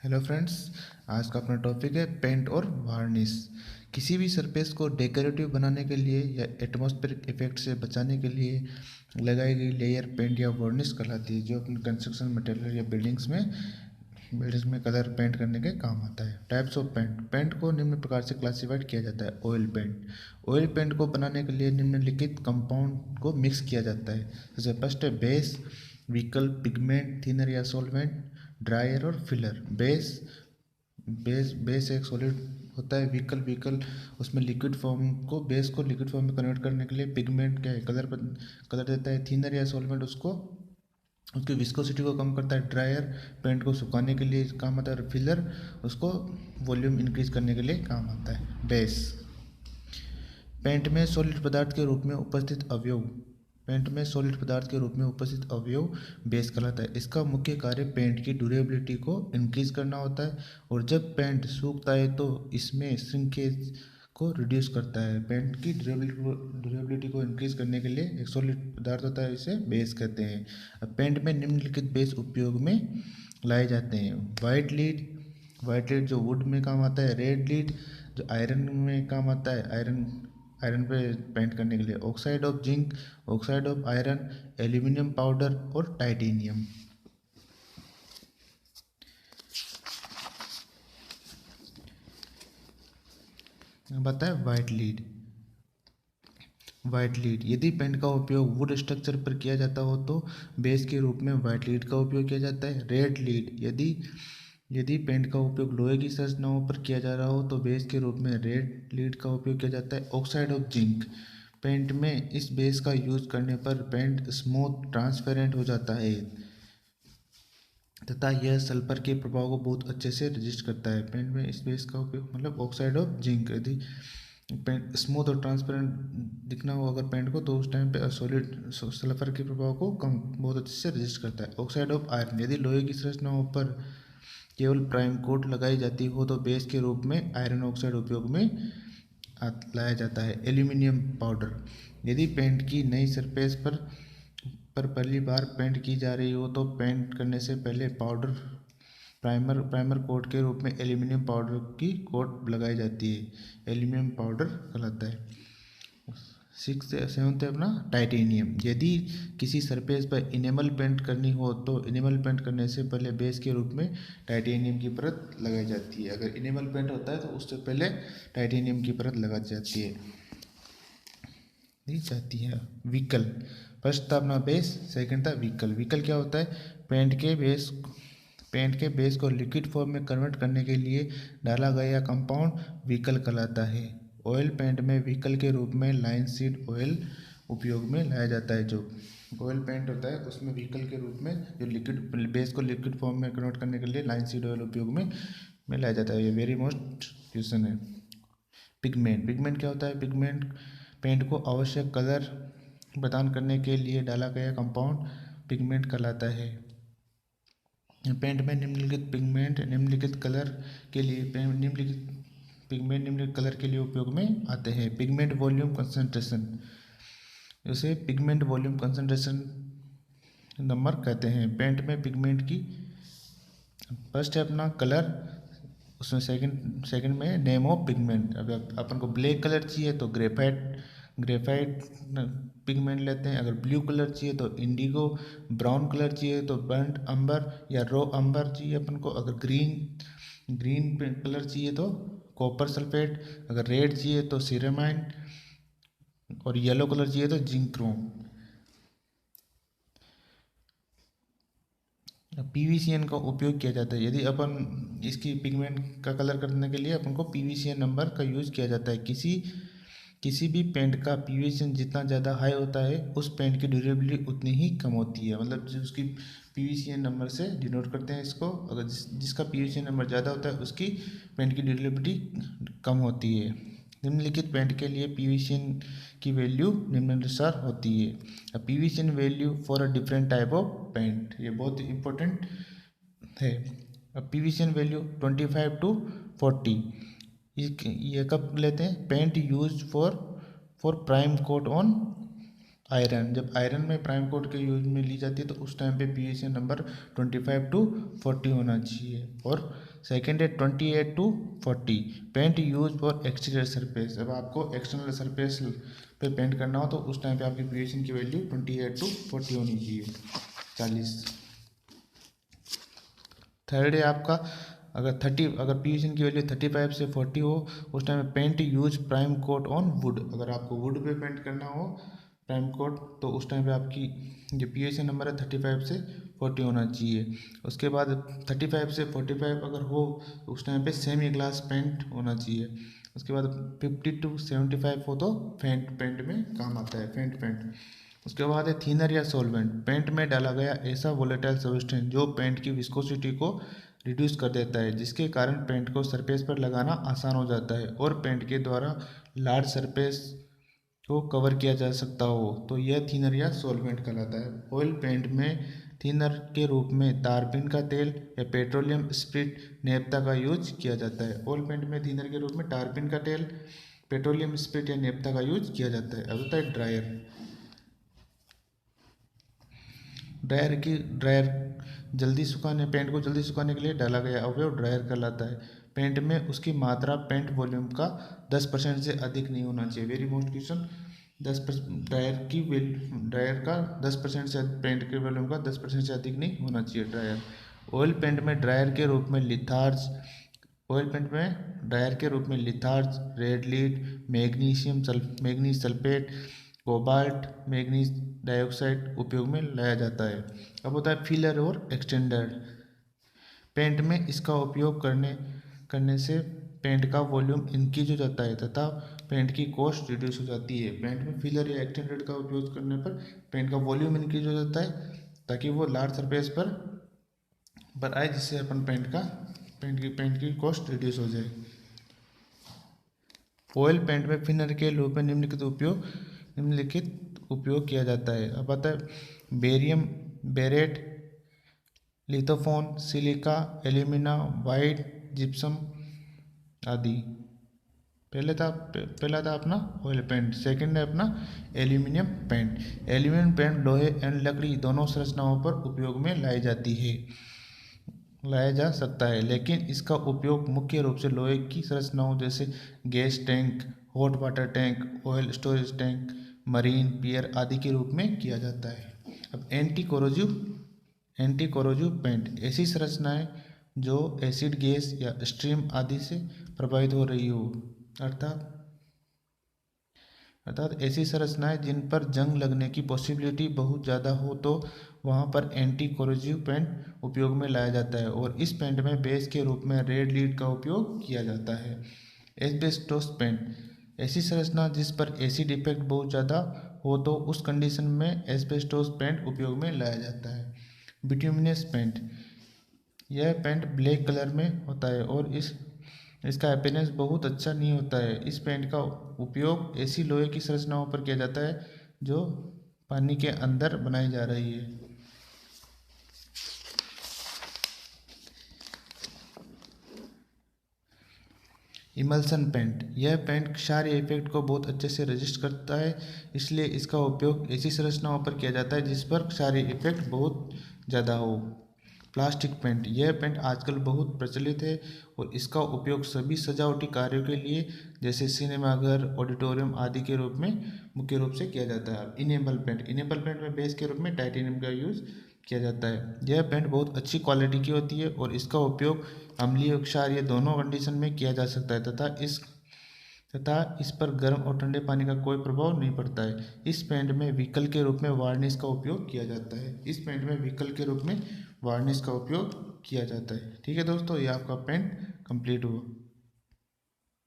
Hello friends. आज का अपना टॉपिक है पेंट और वार्निश। किसी भी सरफेस को डेकोरेटिव बनाने के लिए या एटमॉस्फेरिक इफेक्ट से बचाने के लिए लगाई गई लेयर पेंट या वार्निश कहलाती है, जो अपने कंस्ट्रक्शन मटेरियल या बिल्डिंग्स में कलर पेंट करने के काम आता है। Types of paint. पेंट को निम्न प्रकार से क्लासिफाइड किया जाता है। Oil paint. ऑयल पेंट को बनाने के लिए निम्नलिखित कंपाउंड को मिक्स किया जाता है। जैसे फर्स्ट है बेस, विकल्प, पिगमेंट, थिनर या सॉल्वेंट, ड्रायर और फिलर। बेस एक सॉलिड होता है। विकल्प उसमें लिक्विड फॉर्म को, बेस को लिक्विड फॉर्म में कन्वर्ट करने के लिए। पिगमेंट क्या है, कलर देता है। थिनर या सॉल्वेंट उसको उसकी विस्कोसिटी को कम करता है। ड्रायर पेंट को सुखाने के लिए काम आता है। और फिलर उसको वॉल्यूम इंक्रीज करने के लिए काम आता है। बेस पेंट में सॉलिड पदार्थ के रूप में उपस्थित अवयव बेस कहलाता है। इसका मुख्य कार्य पेंट की ड्यूरेबिलिटी को इंक्रीज करना होता है, और जब पेंट सूखता है तो इसमें श्रिंकेज को रिड्यूस करता है। पेंट की ड्यूरेबिलिटी को इंक्रीज करने के लिए एक सॉलिड पदार्थ होता है, इसे बेस कहते हैं। अब पेंट में निम्नलिखित बेस उपयोग में लाए जाते हैं। वाइट लीड जो वुड में काम आता है। रेड लीड जो आयरन में काम आता है, आयरन पे पेंट करने के लिए। Oxide of zinc, oxide of iron, aluminium powder और टाइटेनियम। बताए वाइट लीड यदि पेंट का उपयोग वुड स्ट्रक्चर पर किया जाता हो तो बेस के रूप में वाइट लीड का उपयोग किया जाता है। रेड लीड यदि पेंट का उपयोग लोहे की संरचनाओं पर किया जा रहा हो तो बेस के रूप में रेड लीड का उपयोग किया जाता है। ऑक्साइड ऑफ जिंक पेंट में इस बेस का यूज करने पर पेंट स्मूथ ट्रांसपेरेंट हो जाता है तथा यह सल्फर के प्रभाव को बहुत अच्छे से रजिस्ट करता है। पेंट में इस बेस का उपयोग मतलब ऑक्साइड ऑफ जिंक, यदि पेंट स्मूथ और ट्रांसपेरेंट दिखना हो अगर पेंट को, तो उस टाइम पे सॉलिड सल्फर के प्रभाव को कम बहुत अच्छे से रजिस्ट करता है। ऑक्साइड ऑफ आयरन यदि लोहे की संरचनाओं पर केवल प्राइम कोट लगाई जाती हो तो बेस के रूप में आयरन ऑक्साइड उपयोग में लाया जाता है। एल्यूमिनियम पाउडर यदि पेंट की नई सरफेस पर पहली बार पेंट की जा रही हो तो पेंट करने से पहले प्राइमर कोट के रूप में एल्यूमिनियम पाउडर की कोट लगाई जाती है। एल्यूमिनियम पाउडर कहलाता है। सेवन्थ है अपना टाइटेनियम यदि किसी सरफेस पर इनेमल पेंट करनी हो तो इनेमल पेंट करने से पहले बेस के रूप में टाइटेनियम की परत लगाई जाती है। अगर इनेमल पेंट होता है तो उससे पहले टाइटेनियम की परत लगाई जाती है दी जाती है। विकल्प फर्स्ट था अपना बेस, सेकंड था विकल्प क्या होता है, पेंट के बेस को लिक्विड फॉर्म में कन्वर्ट करने के लिए डाला गया कंपाउंड विकल्प कहलाता है। ऑयल पेंट में विकल्प के रूप में लाइनसीड ऑयल उपयोग में लाया जाता है। जो ऑयल पेंट होता है उसमें विकल्प के रूप में जो लिक्विड बेस को लिक्विड फॉर्म में कन्वर्ट करने के लिए लाइनसीड ऑयल उपयोग में लाया जाता है। ये वेरी मोस्ट क्वेश्चन है। पिगमेंट क्या होता है, पिगमेंट पेंट को आवश्यक कलर प्रदान करने के लिए डाला गया कंपाउंड पिगमेंट कहलाता है। पेंट में निम्नलिखित कलर के लिए निम्नलिखित कलर के लिए उपयोग में आते हैं। पिगमेंट वॉल्यूम कंसंट्रेशन, इसे पिगमेंट वॉल्यूम कंसंट्रेशन नंबर कहते हैं। पेंट में पिगमेंट की फर्स्ट है अपना कलर, उसमें सेकंड में नेम ऑफ पिगमेंट। अगर अपन को ब्लैक कलर चाहिए तो ग्रेफाइट पिगमेंट लेते हैं। अगर ब्लू कलर चाहिए तो इंडिगो, ब्राउन कलर चाहिए तो बर्न्ट अंबर या रो अंबर चाहिए अपन को। अगर ग्रीन कलर चाहिए तो कॉपर सल्फेट। अगर रेड चाहिए तो सिरेमाइन, और येलो कलर चाहिए तो जिंक क्रोम। पीवीसीएन का उपयोग किया जाता है यदि अपन इसकी पिगमेंट का कलर करने के लिए अपन को पीवीसीएन नंबर का यूज़ किया जाता है। किसी भी पेंट का पीवीसीएन जितना ज़्यादा हाई होता है उस पेंट की ड्यूरेबिलिटी उतनी ही कम होती है। मतलब जो उसकी पीवीसीएन नंबर से डिनोट करते हैं इसको। अगर जिसका पीवीसीएन नंबर ज़्यादा होता है उसकी पेंट की ड्यूरेबिलिटी कम होती है। निम्नलिखित पेंट के लिए पीवीसीएन की वैल्यू निम्नानुसार होती है। अब PVCN value for a different type of paint, ये बहुत इंपॉर्टेंट है। अब पीवीसीएन वैल्यू 25 to 40 ये कब लेते हैं, paint use for prime coat on iron, जब आयरन में प्राइम कोड के यूज में ली जाती है तो उस टाइम पे पीवीएसी नंबर 25 to 40 होना चाहिए। और सेकेंड है 28 to 40 paint use for exterior surface. जब आपको एक्सटर्नल सरफेस पे पेंट करना हो तो उस टाइम पे आपकी पीवीएसी की वैल्यू 28 to 40 होनी चाहिए, 40। थर्ड है आपका अगर पीवीएसी की वैल्यू 35 से 40 हो उस time paint use prime coat on wood. अगर आपको वुड पे पेंट करना हो प्राइम कोट तो उस टाइम पे आपकी जो पीवीएसी नंबर है 35 से 40 होना चाहिए। उसके बाद 35 से 45 अगर हो तो उस टाइम पे सेमी ग्लास पेंट होना चाहिए। उसके बाद 50 to 75 हो तो फेंट पेंट में काम आता है, फेंट पेंट। उसके बाद है थिनर या सॉल्वेंट, पेंट में डाला गया ऐसा वोलेटाइल सब्सटेंस जो पेंट की विस्कोसिटी को रिड्यूस कर देता है, जिसके कारण पेंट को सरफेस पर लगाना आसान हो जाता है और पेंट के द्वारा लार्ज सरफेस को कवर किया जा सकता हो, तो यह थिनर या सॉल्वेंट कहलाता है। ऑयल पेंट में थिनर के रूप में तारपीन का तेल या पेट्रोलियम स्प्रिट नेप्था का यूज किया जाता है। ऑयल पेंट में थिनर के रूप में तारपीन का तेल, पेट्रोलियम स्प्रिट या नेप्था का यूज किया जाता है। अब होता है ड्रायर। ड्रायर पेंट को जल्दी सुखाने के लिए डाला गया अवयव ड्रायर कहलाता है। पेंट में उसकी मात्रा पेंट वॉल्यूम का 10% से अधिक नहीं होना चाहिए। वेरी मोस्ट क्वेश्चन, ड्रायर का 10% से पेंट के वॉल्यूम का 10% से अधिक नहीं होना चाहिए ड्रायर। ऑयल पेंट में ड्रायर के रूप में litharge red lead, manganese sulphate, cobalt, manganese dioxide उपयोग में लाया जाता है। अब होता है फिलर और एक्सटेंडर। पेंट में इसका उपयोग करने से पेंट का वॉल्यूम इंक्रीज हो जाता है तथा पेंट की कॉस्ट रिड्यूस हो जाती है। पेंट में फिलर या एक्सटेंडेड का उपयोग करने पर पेंट का वॉल्यूम इंक्रीज हो जाता है ताकि वो लार्ज सरफेस पर आए, जिससे अपन पेंट की कॉस्ट रिड्यूस हो जाए। ऑयल पेंट में फिनर के रूप में निम्नलिखित उपयोग किया जाता है। अब आता है barium, बेरेट, lithopone, silica, alumina, white, gypsum आदि। पहला था अपना ऑयल पेंट, सेकंड है अपना एल्यूमिनियम पेंट। एल्यूमिनियम पेंट लोहे एंड लकड़ी दोनों संरचनाओं पर उपयोग में लाया जा सकता है, लेकिन इसका उपयोग मुख्य रूप से लोहे की संरचनाओं जैसे gas tank, hot water tank, oil storage tank, marine pier आदि के रूप में किया जाता है। अब एंटी कोरोजिव पेंट ऐसी संरचनाएं जो एसिड गैस या स्ट्रीम आदि से प्रभावित हो रही हो, अर्थात ऐसी संरचनाएं जिन पर जंग लगने की पॉसिबिलिटी बहुत ज़्यादा हो तो वहाँ पर एंटी कोरोजिव पेंट उपयोग में लाया जाता है। और इस पेंट में बेस के रूप में रेड लीड का उपयोग किया जाता है। एस्बेस्टोस पेंट ऐसी संरचना जिस पर एसिड इफेक्ट बहुत ज़्यादा हो तो उस कंडीशन में एस्बेस्टोस पेंट उपयोग में लाया जाता है। बिट्यूमिनस पेंट, यह पेंट ब्लैक कलर में होता है और इसका अपीयरेंस बहुत अच्छा नहीं होता है। इस पेंट का उपयोग ऐसी लोहे की संरचनाओं पर किया जाता है जो पानी के अंदर बनाई जा रही है। इमल्सन पेंट, यह पेंट क्षारीय इफेक्ट को बहुत अच्छे से रजिस्ट करता है, इसलिए इसका उपयोग ऐसी संरचनाओं पर किया जाता है जिस पर क्षारीय इफेक्ट बहुत ज़्यादा हो। प्लास्टिक पेंट, यह पेंट आजकल बहुत प्रचलित है और इसका उपयोग सभी सजावटी कार्यों के लिए जैसे सिनेमाघर, ऑडिटोरियम आदि के रूप में मुख्य रूप से किया जाता है। इनेबल पेंट में बेस के रूप में टाइटेनियम का यूज़ किया जाता है। यह पेंट बहुत अच्छी क्वालिटी की होती है और इसका उपयोग अम्लीय और क्षारीय दोनों कंडीशन में किया जा सकता है तथा इस पर गर्म और ठंडे पानी का कोई प्रभाव नहीं पड़ता है। इस पेंट में व्हीकल के रूप में वार्निश का उपयोग किया जाता है। ठीक है दोस्तों, ये आपका पेंट कंप्लीट हुआ।